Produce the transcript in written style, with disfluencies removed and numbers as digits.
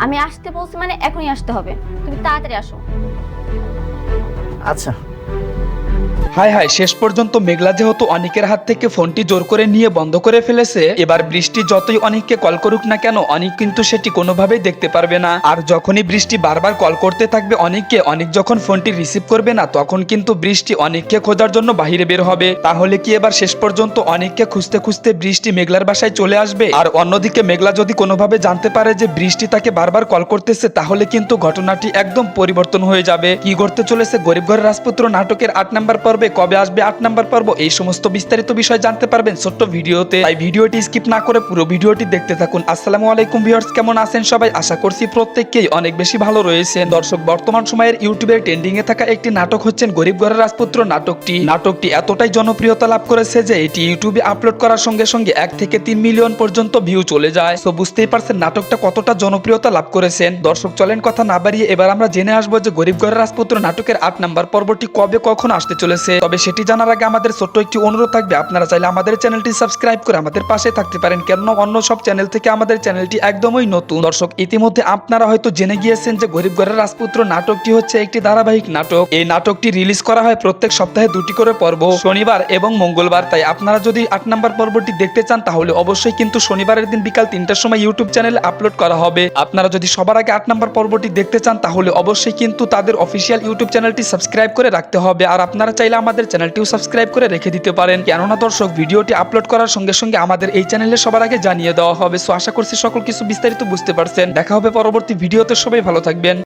আমি আসতে বলছি মানে এখনই আসতে হবে, তুমি তাড়াতাড়ি আসো। আচ্ছা। হায় হায়, শেষ পর্যন্ত মেঘলা যেহেতু অনিকের হাত থেকে ফোনটি জোর করে নিয়ে বন্ধ করে ফেলেছে, এবার বৃষ্টি যতই অনিককে কল করুক না কেন অনিক কিন্তু সেটি কোনোভাবেই দেখতে পারবে না। আর যখনই বৃষ্টি বারবার কল করতে থাকবে অনিককে, অনিক যখন ফোনটি রিসিভ করবে না তখন কিন্তু বৃষ্টি অনিককে খোঁজার জন্য বাহিরে বের হবে। তাহলে কি এবার শেষ পর্যন্ত অনিককে খুঁজতে খুঁজতে বৃষ্টি মেঘলার বাসায় চলে আসবে? আর অন্যদিকে মেঘলা যদি কোনোভাবে জানতে পারে যে বৃষ্টি তাকে বারবার কল করতেছে, তাহলে কিন্তু ঘটনাটি একদম পরিবর্তন হয়ে যাবে। কি করতে চলেছে গরিব ঘরের রাজপুত্র নাটকের 8 নাম্বার পর্বে, কবে আসবে 8 নাম্বার পর্ব, এই সমস্ত বিস্তারিত বিষয় জানতে পারবেন ছোট্ট ভিডিওতে। তাই ভিডিওটি স্কিপ না করে পুরো ভিডিওটি দেখতে থাকুন। আসসালামু আলাইকুম ভিউয়ার্স, কেমন আছেন সবাই? আশা করছি প্রত্যেককেই অনেক বেশি ভালো রয়েছে। দর্শক, বর্তমান সময়ের ইউটিউবের ট্রেন্ডিং এ থাকা একটি নাটক হচ্ছেন গরিব ঘরের রাজপুত্র নাটকটি এতটাই জনপ্রিয়তা লাভ করেছে যে এটি ইউটিউবে আপলোড করার সঙ্গে সঙ্গে 1 থেকে 3 মিলিয়ন পর্যন্ত ভিউ চলে যায়। সো বুঝতেই পারছেন নাটকটা কতটা জনপ্রিয়তা লাভ করেছেন। দর্শক চলেন কথা না বাড়িয়ে এবার আমরা জেনে আসবো যে গরিব ঘরের রাজপুত্র নাটকের 8 নাম্বার পর্বটি কবে কখন আসতে চলেছে। তবে সেটি জানার আগে আমাদের ছোট্ট একটি অনুরোধ থাকবে, আপনারা চাইলে আমাদের চ্যানেলটি সাবস্ক্রাইব করে আমাদের পাশে থাকতে পারেন, কেননা অন্য সব চ্যানেল থেকে আমাদের চ্যানেলটি একদমই নতুন। দর্শক, ইতিমধ্যে আপনারা হয়তো জেনে গিয়েছেন যে গরিব ঘরের রাজপুত্র নাটকটি হচ্ছে একটি ধারাবাহিক নাটক। এই নাটকটি রিলিজ করা হয় প্রত্যেক সপ্তাহে 2টি করে পর্ব, শনিবার এবং মঙ্গলবার। তাই আপনারা যদি 8 নাম্বার পর্বটি দেখতে চান তাহলে অবশ্যই কিন্তু শনিবারের দিন বিকাল 3টার সময় ইউটিউব চ্যানেলে আপলোড করা হবে। আপনারা যদি সবার আগে 8 নাম্বার পর্বটি দেখতে চান তাহলে অবশ্যই কিন্তু তাদের অফিসিয়াল ইউটিউব চ্যানেলটি সাবস্ক্রাইব করে রাখতে হবে। আর আপনারা চাইলে আমাদের চ্যানেলটিও সাবস্ক্রাইব করে রেখে দিতে পারেন, কেননা দর্শক ভিডিওটি আপলোড করার সঙ্গে সঙ্গে আমাদের এই চ্যানেলে সবার আগে জানিয়ে দেওয়া হবে। সো আশা করছি সকল কিছু বিস্তারিত বুঝতে পারছেন। দেখা হবে পরবর্তী ভিডিওতে, সবাই ভালো থাকবেন।